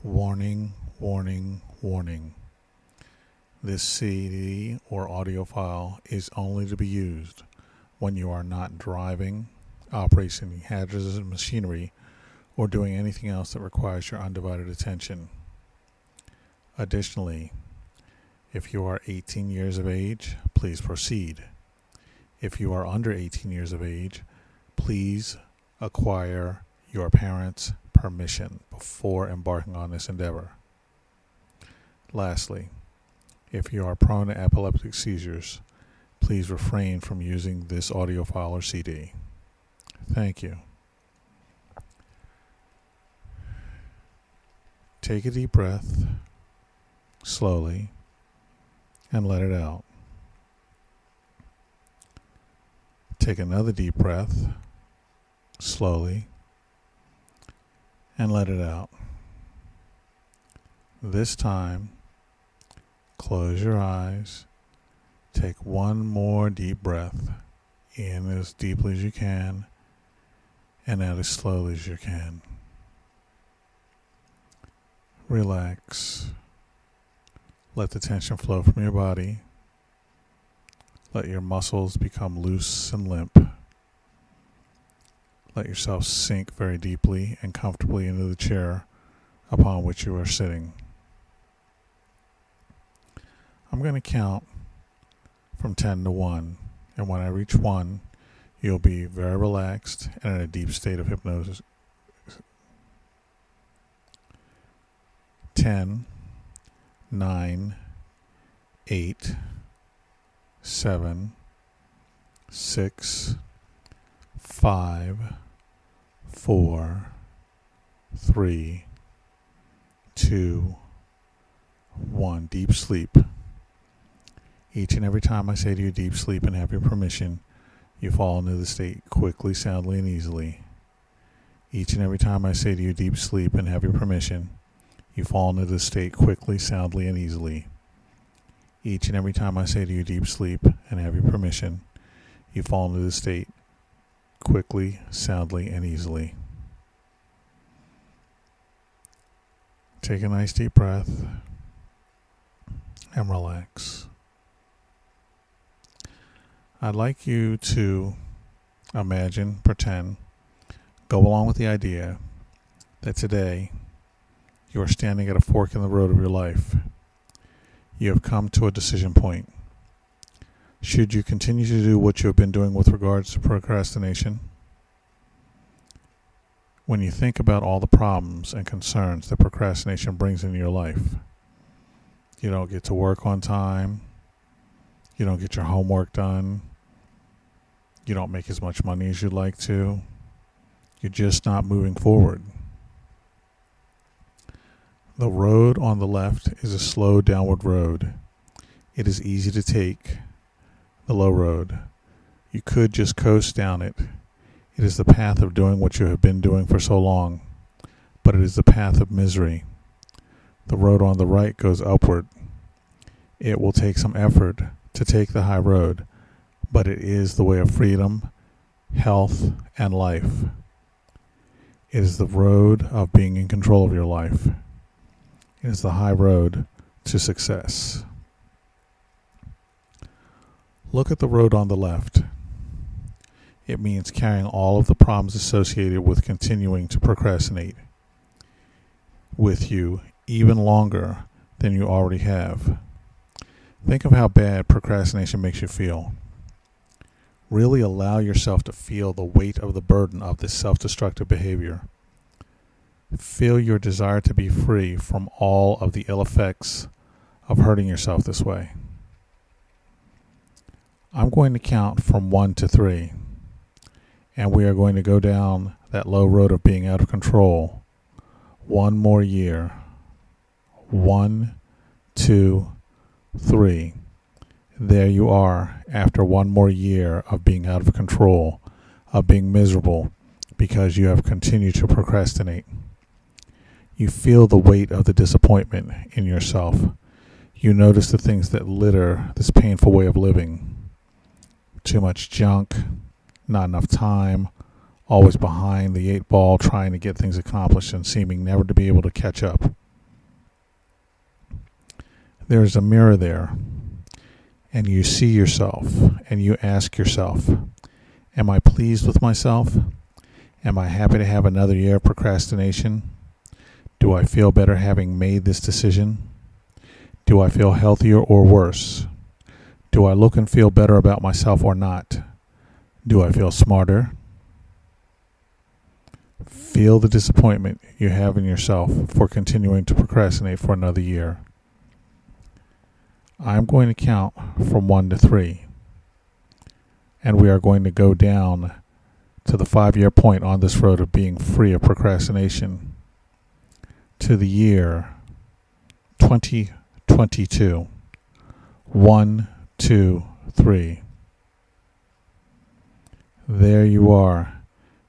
Warning, warning, warning. This CD or audio file is only to be used when you are not driving, operating hazardous machinery, or doing anything else that requires your undivided attention. Additionally, if you are 18 years of age, please proceed. If you are under 18 years of age, please acquire your parents' permission before embarking on this endeavor. Lastly, if you are prone to epileptic seizures, please refrain from using this audio file or CD. Thank you. Take a deep breath, slowly, and let it out. Take another deep breath, slowly, and let it out. This time, close your eyes, take one more deep breath, in as deeply as you can, and out as slowly as you can. Relax. Let the tension flow from your body. Let your muscles become loose and limp. Let yourself sink very deeply and comfortably into the chair upon which you are sitting. I'm going to count from 10 to 1, and when I reach 1, you'll be very relaxed and in a deep state of hypnosis. 10, 9, 8, 7, 6, 5, 4, 3, 2, 1. Deep sleep. Each and every time I say to you deep sleep and have your permission, you fall into the state quickly, soundly, and easily. Each and every time I say to you deep sleep and have your permission, you fall into the state quickly, soundly, and easily. Each and every time I say to you deep sleep and have your permission, you fall into the state quickly, soundly, and easily. Take a nice deep breath and relax. I'd like you to imagine, pretend, go along with the idea that today you are standing at a fork in the road of your life. You have come to a decision point. Should you continue to do what you have been doing with regards to procrastination? When you think about all the problems and concerns that procrastination brings into your life, you don't get to work on time, you don't get your homework done, you don't make as much money as you'd like to, you're just not moving forward. The road on the left is a slow downward road. It is easy to take, the low road. You could just coast down it. It is the path of doing what you have been doing for so long, but it is the path of misery. The road on the right goes upward. It will take some effort to take the high road, but it is the way of freedom, health, and life. It is the road of being in control of your life. It is the high road to success. Look at the road on the left. It means carrying all of the problems associated with continuing to procrastinate with you even longer than you already have. Think of how bad procrastination makes you feel. Really allow yourself to feel the weight of the burden of this self-destructive behavior. Feel your desire to be free from all of the ill effects of hurting yourself this way. I'm going to count from 1 to 3, and we are going to go down that low road of being out of control. 1 more year. 1, 2, 3. There you are after 1 more year of being out of control, of being miserable because you have continued to procrastinate. You feel the weight of the disappointment in yourself. You notice the things that litter this painful way of living. Too much junk, not enough time, always behind the 8 ball trying to get things accomplished and seeming never to be able to catch up. There's a mirror there, and you see yourself, and you ask yourself, am I pleased with myself? Am I happy to have another year of procrastination? Do I feel better having made this decision? Do I feel healthier or worse? Do I look and feel better about myself or not? Do I feel smarter? Feel the disappointment you have in yourself for continuing to procrastinate for another year. I'm going to count from 1 to 3, and we are going to go down to the 5-year point on this road of being free of procrastination, to the year 2022. 1, 2, 3. There you are,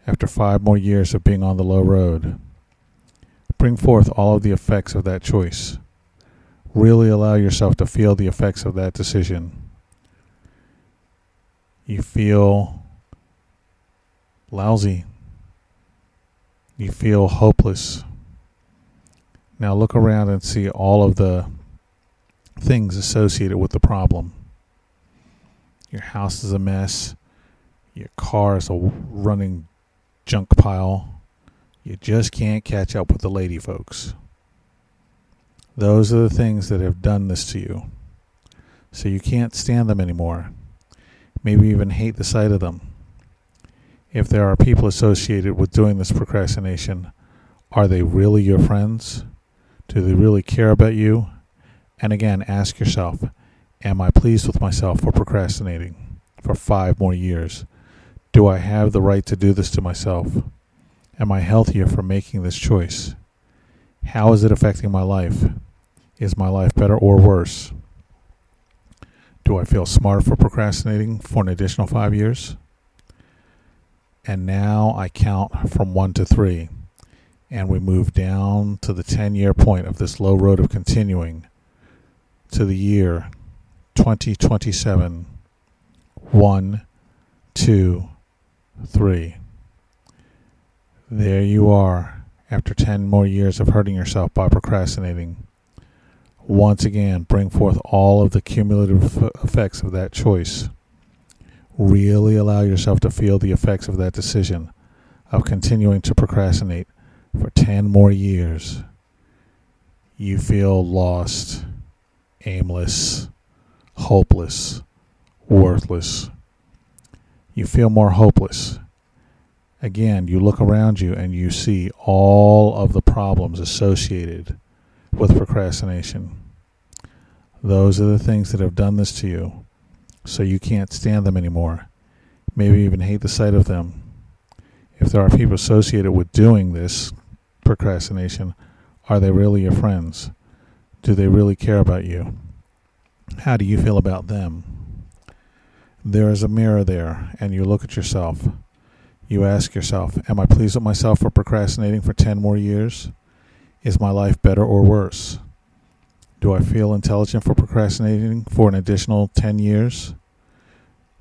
after 5 more years of being on the low road. Bring forth all of the effects of that choice. Really allow yourself to feel the effects of that decision. You feel lousy. You feel hopeless. Now look around and see all of the things associated with the problem. Your house is a mess. Your car is a running junk pile. You just can't catch up with the lady folks. Those are the things that have done this to you. So you can't stand them anymore. Maybe even hate the sight of them. If there are people associated with doing this procrastination, are they really your friends? Do they really care about you? And again, ask yourself, am I pleased with myself for procrastinating for 5 more years? Do I have the right to do this to myself? Am I healthier for making this choice? How is it affecting my life? Is my life better or worse? Do I feel smarter for procrastinating for an additional 5 years? And now I count from 1 to 3, and we move down to the 10-year point of this low road of continuing to the year 2027. 1, 2, 3. There you are, after 10 more years of hurting yourself by procrastinating. Once again, bring forth all of the cumulative effects of that choice. Really allow yourself to feel the effects of that decision of continuing to procrastinate for 10 more years. You feel lost, aimless, hopeless, worthless. You feel more hopeless. Again, you look around you and you see all of the problems associated with procrastination. Those are the things that have done this to you, so you can't stand them anymore. Maybe even hate the sight of them. If there are people associated with doing this procrastination, are they really your friends? Do they really care about you? How do you feel about them? There is a mirror there, and you look at yourself. You ask yourself, am I pleased with myself for procrastinating for 10 more years? Is my life better or worse? Do I feel intelligent for procrastinating for an additional 10 years?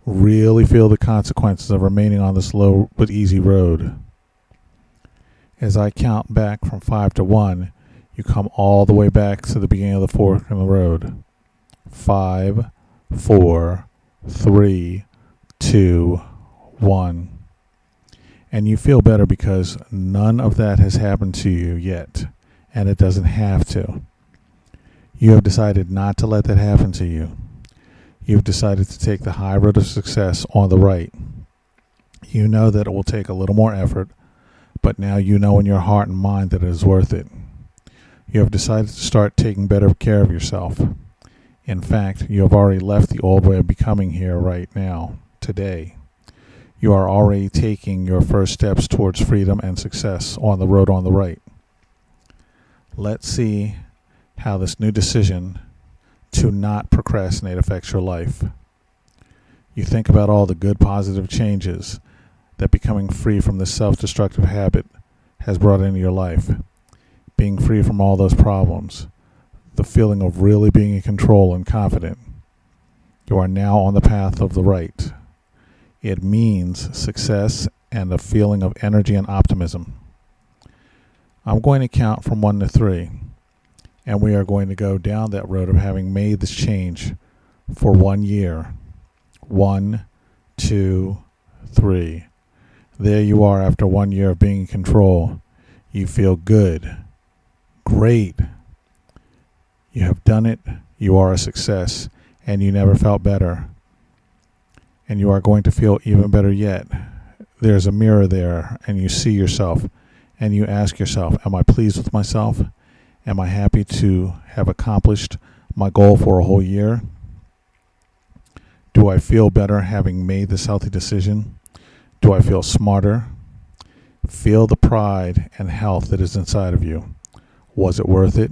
Really feel the consequences of remaining on this low but easy road. As I count back from 5 to 1, you come all the way back to the beginning of the fork in the road. 5, 4, 3, 2, 1. And you feel better because none of that has happened to you yet, and it doesn't have to. You have decided not to let that happen to you. You've decided to take the high road of success on the right. You know that it will take a little more effort, but now you know in your heart and mind that it is worth it. You have decided to start taking better care of yourself. In fact, you have already left the old way of becoming here right now, today. You are already taking your first steps towards freedom and success on the road on the right. Let's see how this new decision to not procrastinate affects your life. You think about all the good positive changes that becoming free from this self-destructive habit has brought into your life. Being free from all those problems. The feeling of really being in control and confident. You are now on the path of the right. It means success and a feeling of energy and optimism. I'm going to count from 1 to 3. And we are going to go down that road of having made this change for 1 year. 1, 2, 3. There you are after 1 year of being in control. You feel good. Great. You have done it. You are a success. And you never felt better. And you are going to feel even better yet. There's a mirror there, and you see yourself, and you ask yourself, am I pleased with myself? Am I happy to have accomplished my goal for a whole year? Do I feel better having made this healthy decision? Do I feel smarter? Feel the pride and health that is inside of you. Was it worth it?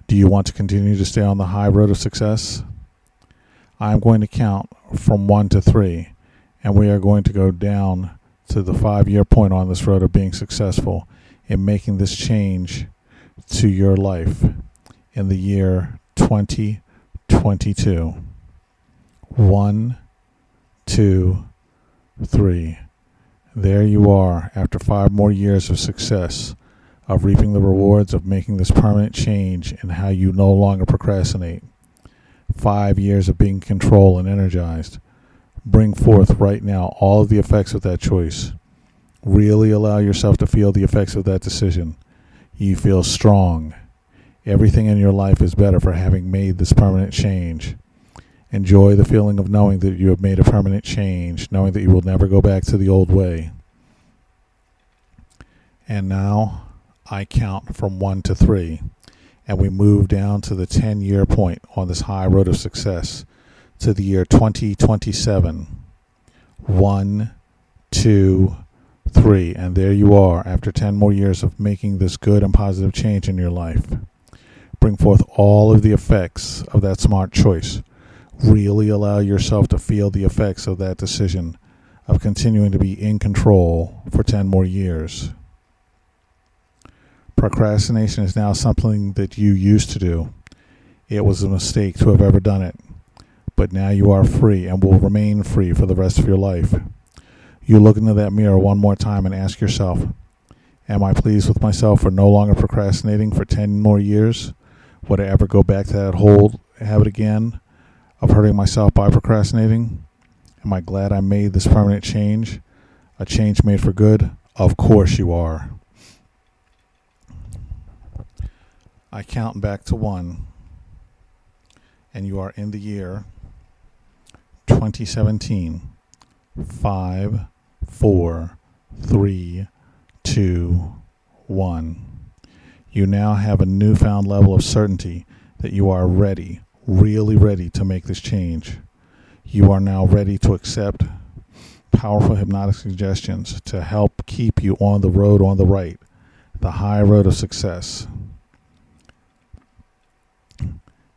Do you want to continue to stay on the high road of success? I'm going to count from 1 to 3, and we are going to go down to the 5-year point on this road of being successful in making this change to your life in the year 2022. 1, 2, 3. There you are after 5 more years of success, of reaping the rewards of making this permanent change in how you no longer procrastinate. 5 years of being in control and energized. Bring forth right now all of the effects of that choice. Really allow yourself to feel the effects of that decision. You feel strong. Everything in your life is better for having made this permanent change. Enjoy the feeling of knowing that you have made a permanent change, knowing that you will never go back to the old way. And now I count from 1 to 3, and we move down to the 10-year point on this high road of success to the year 2027. 1, 2, 3, and there you are after 10 more years of making this good and positive change in your life. Bring forth all of the effects of that smart choice. Really allow yourself to feel the effects of that decision of continuing to be in control for 10 more years. Procrastination is now something that you used to do. It was a mistake to have ever done it, but now you are free and will remain free for the rest of your life. You look into that mirror one more time and ask yourself, am I pleased with myself for no longer procrastinating for 10 more years? Would I ever go back to that old habit again of hurting myself by procrastinating? Am I glad I made this permanent change? A change made for good? Of course you are. I count back to 1, and you are in the year 2017. 5, 4, 3, 2, 1. You now have a newfound level of certainty that you are ready, really ready to make this change. You are now ready to accept powerful hypnotic suggestions to help keep you on the road on the right, the high road of success.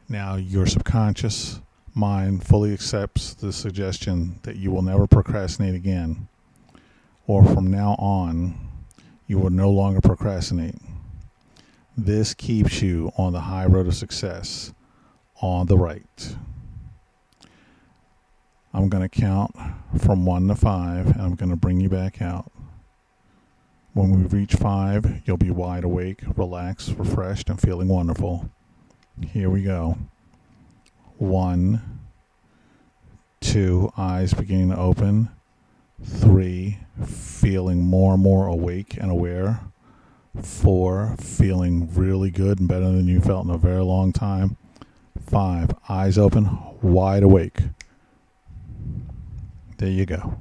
Now your subconscious mind fully accepts the suggestion that you will never procrastinate again, or from now on, you will no longer procrastinate. This keeps you on the high road of success, on the right. I'm going to count from 1 to 5, and I'm going to bring you back out. When we reach 5, you'll be wide awake, relaxed, refreshed, and feeling wonderful. Here we go. 1, 2, eyes beginning to open. 3, feeling more and more awake and aware. 4, feeling really good and better than you felt in a very long time. 5, eyes open, wide awake. There you go.